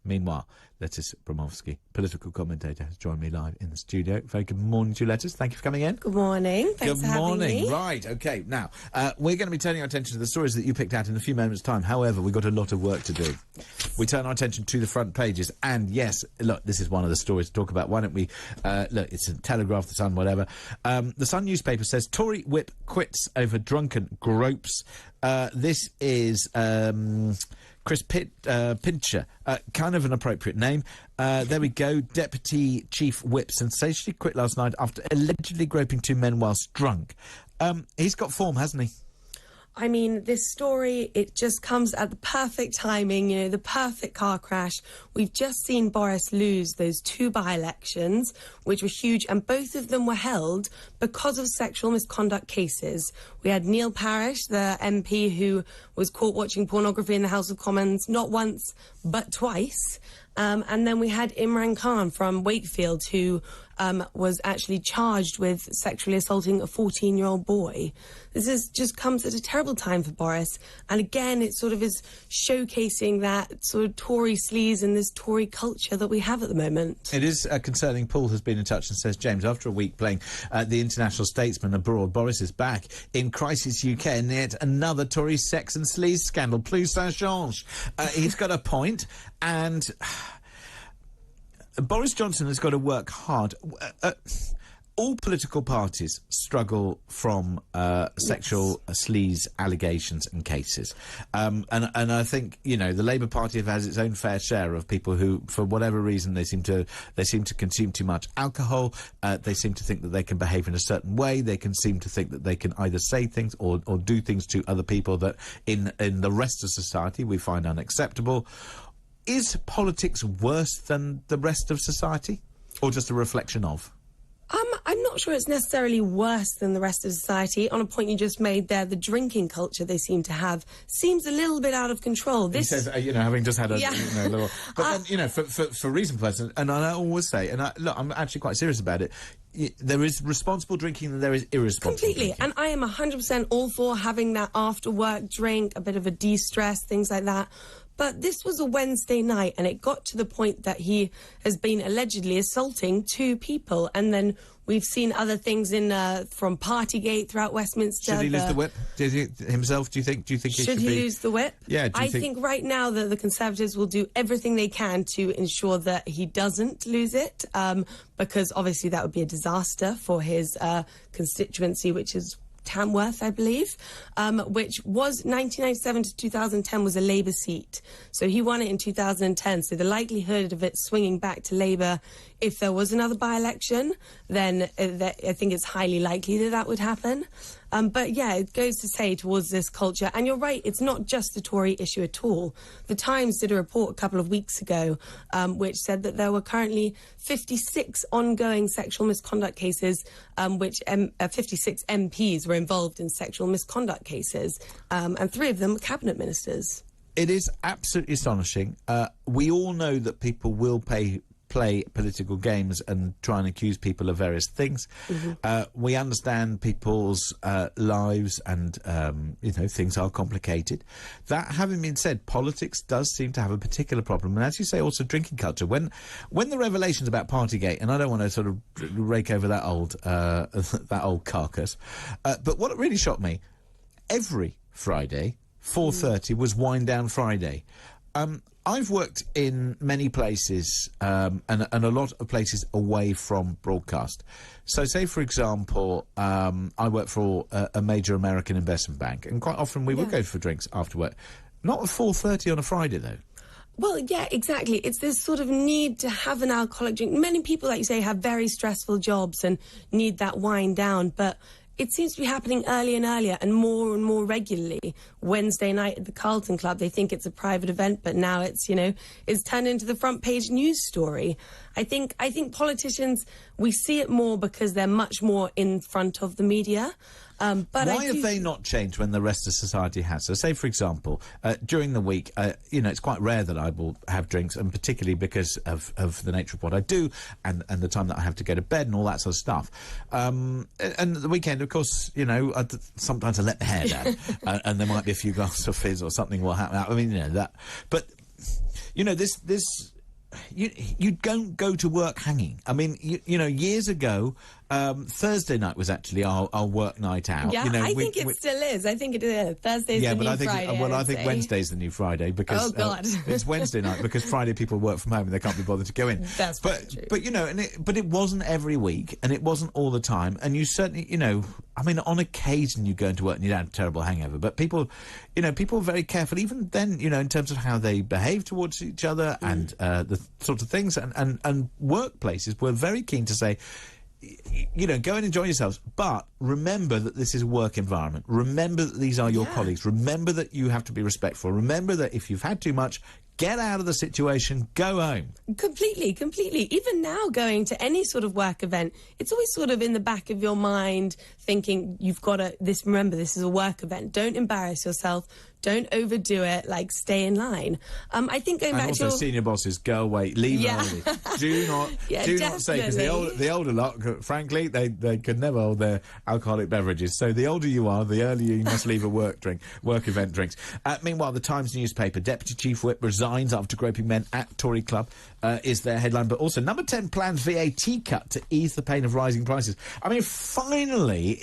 Meanwhile, Lettice Bromovsky, political commentator, has joined me live in the studio. Very good morning to you, Lettice. Thank you for coming in. Good morning. Thanks for having me. Right, okay. Now, we're going to be turning our attention to the stories that you picked out in a few moments' time. However, we've got a lot of work to do. We turn our attention to the front pages. And yes, look, this is one of the stories to talk about. Why don't we, look, it's a Telegraph, the Sun, whatever. The Sun newspaper says, Tory whip quits over drunken gropes. This is, Chris Pincher, kind of an appropriate name. There we go. Deputy Chief Whip sensationally quit last night after allegedly groping two men whilst drunk. He's got form, hasn't he? I mean, this story, it just comes at the perfect timing, you know, the perfect car crash. We've just seen Boris lose those two by-elections, which were huge, and both of them were held because of sexual misconduct cases. We had Neil Parish, the MP who was caught watching pornography in the House of Commons, not once, but twice. And then we had Imran Khan from Wakefield, who was actually charged with sexually assaulting a 14-year-old boy. This just comes at a terrible time for Boris. And again, it sort of is showcasing that sort of Tory sleaze and this Tory culture that we have at the moment. It is concerning. Paul has been in touch and says, James, after a week playing the international statesman abroad, Boris is back in Crisis UK and yet another Tory sex and sleaze scandal. Plus ça change. He's got a point, and Boris Johnson has got to work hard. All political parties struggle from sexual sleaze allegations and cases. And I think, you know, the Labour Party has its own fair share of people who, for whatever reason, they seem to consume too much alcohol. They seem to think that they can behave in a certain way. They can seem to think that they can either say things or do things to other people that in the rest of society we find unacceptable. Is politics worse than the rest of society, or just a reflection of? I'm not sure it's necessarily worse than the rest of society. On a point you just made there, the drinking culture they seem to have seems a little bit out of control. He says, you know, having just had a, yeah. you know, little... But then, you know, for reasonable, and I always say, and look, I'm actually quite serious about it, there is responsible drinking and there is irresponsible Completely. drinking. And I am 100% all for having that after-work drink, a bit of a de-stress, things like that. But this was a Wednesday night, and it got to the point that he has been allegedly assaulting two people. And then we've seen other things in from Partygate throughout Westminster. Should he lose the whip? Do you think himself? Do you think he should he lose the whip? Yeah. I think right now that the Conservatives will do everything they can to ensure that he doesn't lose it, because obviously that would be a disaster for his constituency, which is Tamworth, I believe, which was 1997 to 2010 was a Labour seat. So he won it in 2010. So the likelihood of it swinging back to Labour, if there was another by-election, then I think it's highly likely that that would happen. But yeah, it goes to say towards this culture. And you're right, it's not just a Tory issue at all. The Times did a report a couple of weeks ago, which said that there were currently 56 ongoing sexual misconduct cases, which 56 MPs were involved in sexual misconduct cases, and 3 of them were cabinet ministers. It is absolutely astonishing. We all know that people will play political games and try and accuse people of various things. Mm-hmm. We understand people's lives and, you know, things are complicated. That having been said, politics does seem to have a particular problem. And as you say, also drinking culture. When the revelations about Partygate, and I don't want to sort of rake over that old carcass, but what really shocked me, every Friday, 4:30 was Wind Down Friday. I've worked in many places, and a lot of places away from broadcast. So say, for example, I work for a major American investment bank, and quite often we would go for drinks after work. Not at 4:30 on a Friday, though. Well, yeah, exactly. It's this sort of need to have an alcoholic drink. Many people, like you say, have very stressful jobs and need that wind down, but it seems to be happening earlier and earlier and more regularly. Wednesday night at the Carlton Club, they think it's a private event, but now it's, you know, it's turned into the front page news story. I think politicians, we see it more because they're much more in front of the media. But why have they not changed when the rest of society has? So say, for example, during the week, you know, it's quite rare that I will have drinks, and particularly because of the nature of what I do and the time that I have to go to bed and all that sort of stuff. And the weekend, of course, you know, sometimes I let the hair down and there might be a few glasses of fizz or something will happen. I mean, you know, that. But, you know, this you don't go to work hanging. I mean, you know, years ago, Thursday night was actually our work night out. Yeah, you know, I think it still is. I think it is. Thursday's the new Friday. Well, I think Wednesday's the new Friday because it's Wednesday night because Friday people work from home and they can't be bothered to go in. That's true. But you know, but it wasn't every week and it wasn't all the time. And you certainly, you know, I mean, on occasion you go into work and you have a terrible hangover. But people, you know, people are very careful even then, you know, in terms of how they behave towards each other and the sort of things. And workplaces were very keen to say, you know, go and enjoy yourselves, but remember that this is a work environment. Remember that these are your colleagues. Remember that you have to be respectful. Remember that if you've had too much, get out of the situation, go home. Completely. Even now, going to any sort of work event, it's always sort of in the back of your mind thinking you've got to, remember, this is a work event. Don't embarrass yourself. Don't overdo it, like, stay in line. I think going back to your... senior bosses, go away, leave early. Do not say, because the older lot, frankly, they could never hold their alcoholic beverages. So the older you are, the earlier you must leave a work event drinks. Meanwhile, the Times newspaper, Deputy Chief Whip resigns after groping men at Tory club, is their headline. But also, number 10 plans VAT cut to ease the pain of rising prices. I mean, finally,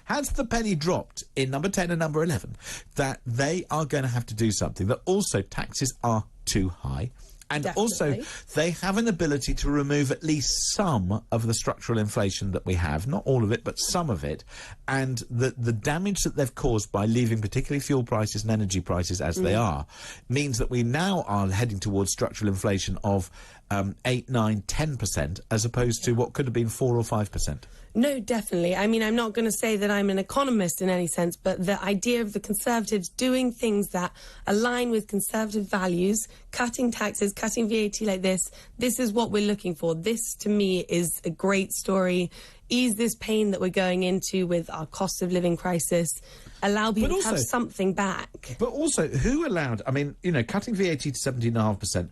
has the penny dropped in number 10 and number 11 that they are going to have to do something, that also taxes are too high, and also they have an ability to remove at least some of the structural inflation that we have, not all of it, but some of it, and the damage that they've caused by leaving particularly fuel prices and energy prices as they are, means that we now are heading towards structural inflation of 8, 9, 10%, as opposed to what could have been 4 or 5%. No, definitely. I mean, I'm not going to say that I'm an economist in any sense, but the idea of the Conservatives doing things that align with Conservative values, cutting taxes, cutting VAT like this is what we're looking for. This, to me, is a great story. Ease this pain that we're going into with our cost of living crisis. Allow people to have something back. But also, who allowed... I mean, you know, cutting VAT to 17.5%,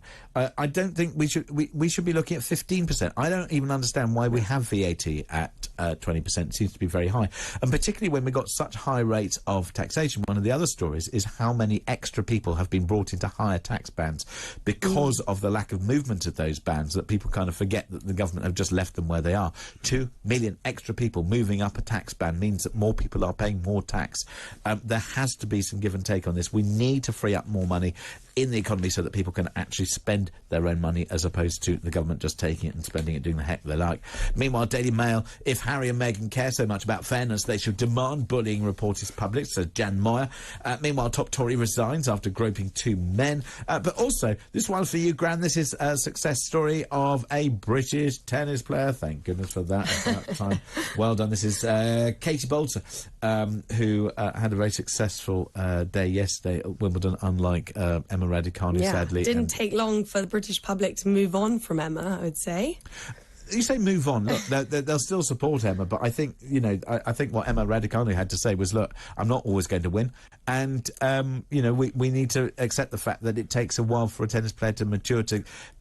I don't think we should be looking at 15%. I don't even understand why we have VAT at 20%. It seems to be very high. And particularly when we've got such high rates of taxation, one of the other stories is how many extra people have been brought into higher tax bands because of the lack of movement of those bands, that people kind of forget that the government have just left them where they are. 2 million extra people moving up a tax band means that more people are paying more tax. There has to be some give and take on this. We need to free up more money in the economy so that people can actually spend their own money, as opposed to the government just taking it and spending it doing the heck they like. Meanwhile, Daily Mail, if Harry and Meghan care so much about fairness, they should demand bullying report is public, says Jan Moyer. Meanwhile, top Tory resigns after groping 2 men. But also, this one for you, Gran, this is a success story of a British tennis player. Thank goodness for that at that time. Well done. This is Katie Bolter, who had a very successful day yesterday at Wimbledon, unlike Emma Raducanu, sadly. Didn't take long for the British public to move on from Emma, I would say. You say move on. Look, they'll still support Emma, but I think, you know, I think what Emma Raducanu had to say was, look, I'm not always going to win, and you know, we need to accept the fact that it takes a while for a tennis player to mature,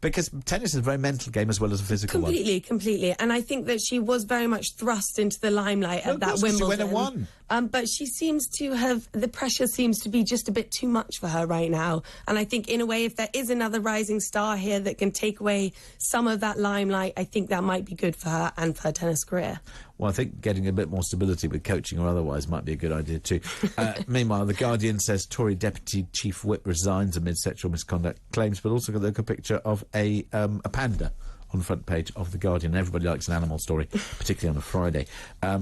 because tennis is a very mental game as well as a physical one. Completely. And I think that she was very much thrust into the limelight at that Wimbledon. She went and won. But she seems to have, the pressure seems to be just a bit too much for her right now. And I think, in a way, if there is another rising star here that can take away some of that limelight, I think that might be good for her and for her tennis career. Well, I think getting a bit more stability with coaching or otherwise might be a good idea too. Meanwhile, The Guardian says Tory Deputy Chief Whip resigns amid sexual misconduct claims, but also got a picture of a panda on the front page of The Guardian. Everybody likes an animal story, particularly on a Friday.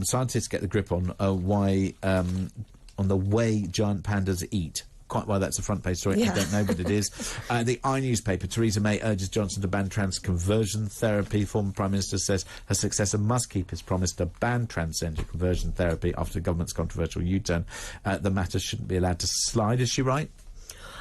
Scientists get the grip on the way giant pandas eat. Quite why that's a front page story, I don't know, but it is. The newspaper, Theresa May urges Johnson to ban trans conversion therapy. Former Prime Minister says her successor must keep his promise to ban transgender conversion therapy after the government's controversial U-turn. The matter shouldn't be allowed to slide, is she right?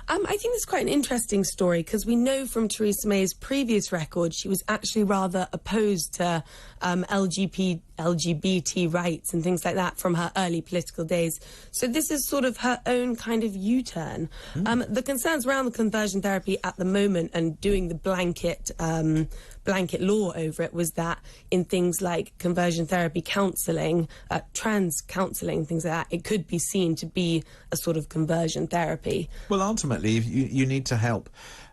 I think it's quite an interesting story, because we know from Theresa May's previous record she was actually rather opposed to LGBT rights and things like that from her early political days. So this is sort of her own kind of U-turn. The concerns around the conversion therapy at the moment and doing the blanket law over it was that in things like conversion therapy counselling, trans counselling, things like that, it could be seen to be a sort of conversion therapy. Well, ultimately, you need to help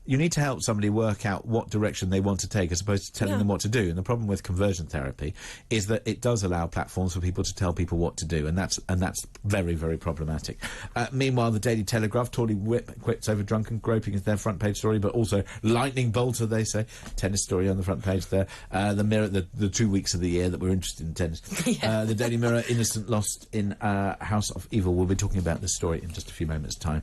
you need to help somebody work out what direction they want to take as opposed to telling them what to do. And the problem with conversion therapy is that it does allow platforms for people to tell people what to do, and that's very, very problematic. Meanwhile, the Daily Telegraph, Tory whip quits over drunken groping is their front page story, but also lightning bolter, they say. Tennis story on the front page there. The Mirror, the 2 weeks of the year that we're interested in tennis. The Daily Mirror, innocent lost in House of Evil. We'll be talking about this story in just a few moments' time.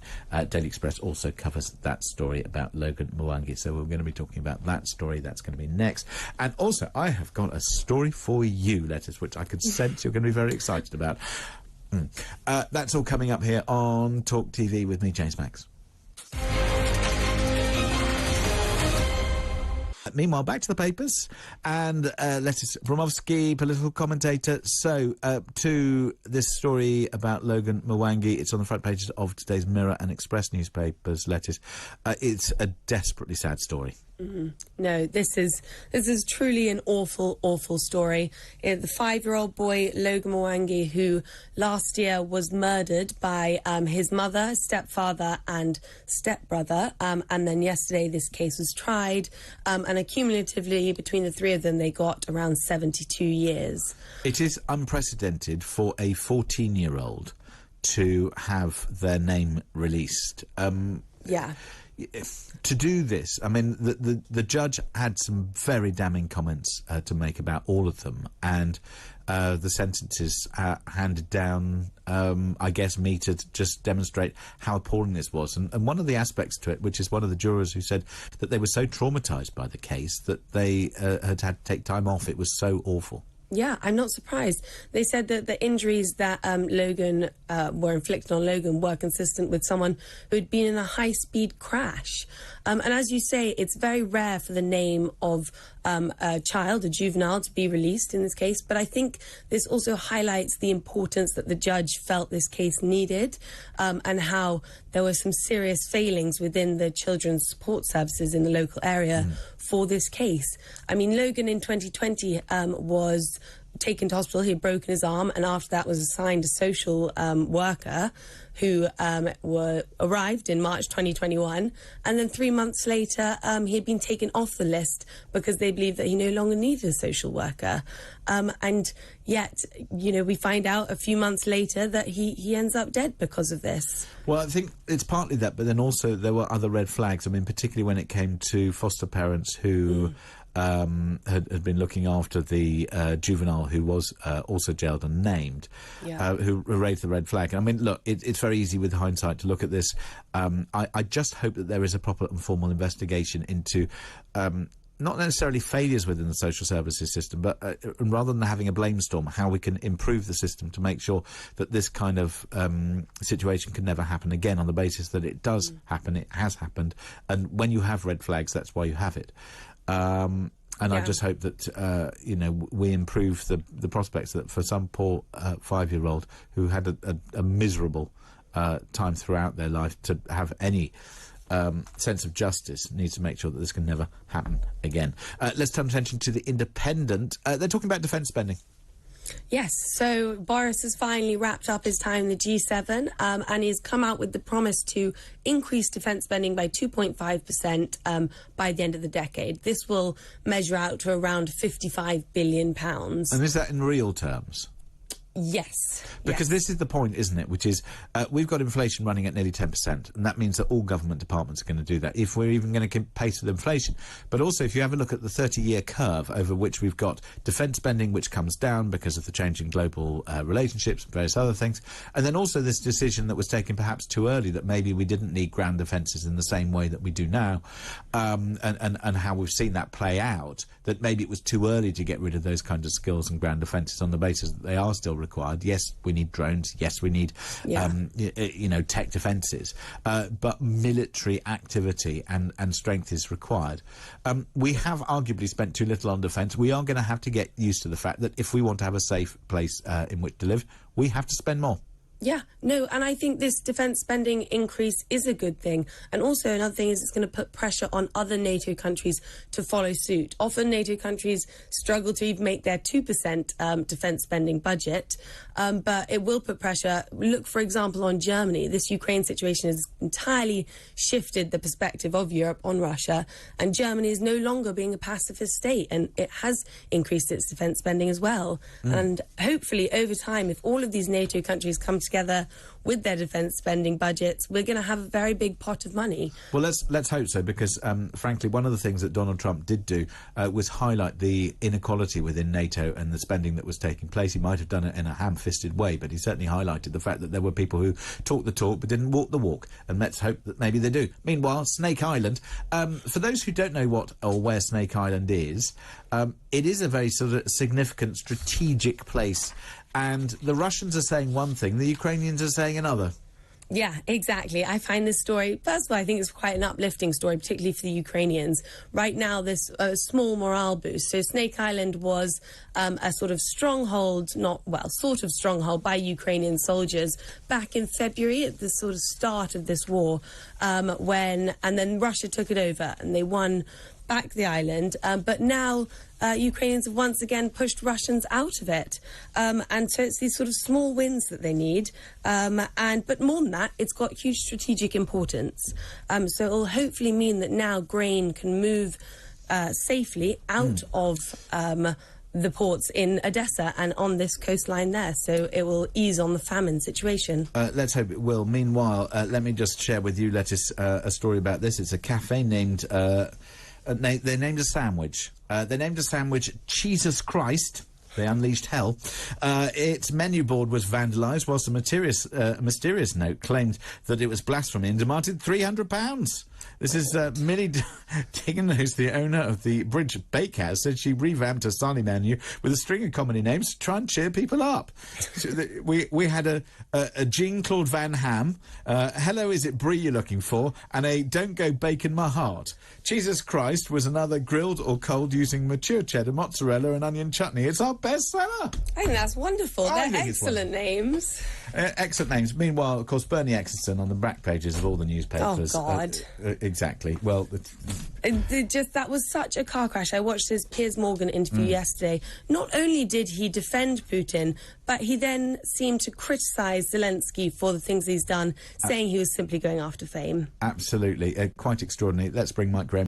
Daily Express also covers that story about Logan Mwangi, so we're going to be talking about that story. That's going to be next. And also, I have got a story for you, Lettice, which I could sense you're going to be very excited about. That's all coming up here on Talk TV with me, James Max. Meanwhile, back to the papers, and Lettice Bromovsky, political commentator. So, to this story about Logan Mwangi, it's on the front pages of today's Mirror and Express newspapers, Lettice. It's a desperately sad story. No, this is truly an awful, awful story. The 5-year-old boy, Logan Mwangi, who last year was murdered by his mother, stepfather and stepbrother, and then yesterday this case was tried, and accumulatively between the three of them they got around 72 years. It is unprecedented for a 14-year-old to have their name released. Yeah. To do this, I mean, the judge had some very damning comments to make about all of them, and the sentences handed down, I guess, meted to just demonstrate how appalling this was. And one of the aspects to it, which is one of the jurors who said that they were so traumatised by the case that they had to take time off. It was so awful. Yeah, I'm not surprised. They said that the injuries that Logan were inflicted on Logan were consistent with someone who'd been in a high-speed crash. And as you say, it's very rare for the name of a child, a juvenile, to be released in this case. But I think this also highlights the importance that the judge felt this case needed, and how there were some serious failings within the children's support services in the local area for this case. I mean, Logan in 2020 was taken to hospital. He had broken his arm, and after that was assigned a social worker who arrived in March 2021, and then 3 months later he had been taken off the list because they believed that he no longer needed a social worker, and yet, you know, we find out a few months later that he ends up dead because of this. Well, I think it's partly that, but then also there were other red flags. I mean, particularly when it came to foster parents who had been looking after the juvenile who was also jailed and named, who raised the red flag. I mean, look, it's very easy with hindsight to look at this. I just hope that there is a proper and formal investigation into not necessarily failures within the social services system, but rather than having a blame storm, how we can improve the system to make sure that this kind of situation can never happen again, on the basis that it does happen, it has happened, and when you have red flags, that's why you have it. I just hope that, you know, we improve the prospects that for some poor 5-year-old who had a miserable time throughout their life to have any sense of justice, needs to make sure that this can never happen again. Let's turn attention to The Independent. They're talking about defence spending. Yes, so Boris has finally wrapped up his time in the G7, and he's come out with the promise to increase defence spending by 2.5% by the end of the decade. This will measure out to around £55 billion. And is that in real terms? Yes. Because this is the point, isn't it, which is we've got inflation running at nearly 10%, and that means that all government departments are going to do that, if we're even going to keep pace with inflation. But also, if you have a look at the 30-year curve over which we've got defence spending, which comes down because of the change in global relationships and various other things, and then also this decision that was taken perhaps too early, that maybe we didn't need ground defences in the same way that we do now, and how we've seen that play out, that maybe it was too early to get rid of those kinds of skills and ground defences on the basis that they are still required. Yes, we need drones. Yes, we need, you know, tech defences. But military activity and strength is required. We have arguably spent too little on defence. We are going to have to get used to the fact that if we want to have a safe place in which to live, we have to spend more. Yeah, no, and I think this defence spending increase is a good thing. And also another thing is it's going to put pressure on other NATO countries to follow suit. Often NATO countries struggle to even make their 2% defence spending budget, but it will put pressure. Look, for example, on Germany. This Ukraine situation has entirely shifted the perspective of Europe on Russia, and Germany is no longer being a pacifist state, and it has increased its defence spending as well. And hopefully, over time, if all of these NATO countries come together with their defence spending budgets, we're going to have a very big pot of money. Well, let's hope so, because frankly, one of the things that Donald Trump did do was highlight the inequality within NATO and the spending that was taking place. He might have done it in a ham-fisted way, but he certainly highlighted the fact that there were people who talked the talk but didn't walk the walk, and let's hope that maybe they do. Meanwhile, Snake Island. For those who don't know what or where Snake Island is, it is a very sort of significant strategic place, and the Russians are saying one thing, the Ukrainians are saying another. Yeah, exactly. I find this story, first of all, I think it's quite an uplifting story, particularly for the Ukrainians. Right now, this small morale boost. So Snake Island was a sort of stronghold, sort of stronghold by Ukrainian soldiers back in February at the sort of start of this war, and then Russia took it over and they won back the island, but now Ukrainians have once again pushed Russians out of it, and so it's these sort of small wins that they need, but more than that, it's got huge strategic importance, so it will hopefully mean that now grain can move safely out of the ports in Odessa and on this coastline there, so it will ease on the famine situation. Let's hope it will. Meanwhile, let me just share with you, Lettice, a story about this. It's a cafe named they named a sandwich. They named a sandwich Jesus Christ. They unleashed hell. Its menu board was vandalised, whilst a mysterious note claimed that it was blasphemy and demanded £300. This is Millie Diggin, who's the owner of the Bridge Bakehouse, said she revamped her Sunday menu with a string of comedy names to try and cheer people up. We had a Jean-Claude Van Ham, hello, is it brie you're looking for, and a don't go bacon my heart. Jesus Christ was another grilled or cold using mature cheddar, mozzarella and onion chutney. It's our bestseller. I think that's wonderful. They're excellent names. Excellent names. Meanwhile, of course, Bernie Ecclestone on the back pages of all the newspapers. Oh, God. Exactly. Well, that was such a car crash. I watched his Piers Morgan interview yesterday. Not only did he defend Putin, but he then seemed to criticise Zelensky for the things he's done, saying he was simply going after fame. Absolutely. Quite extraordinary. Let's bring Mike Graham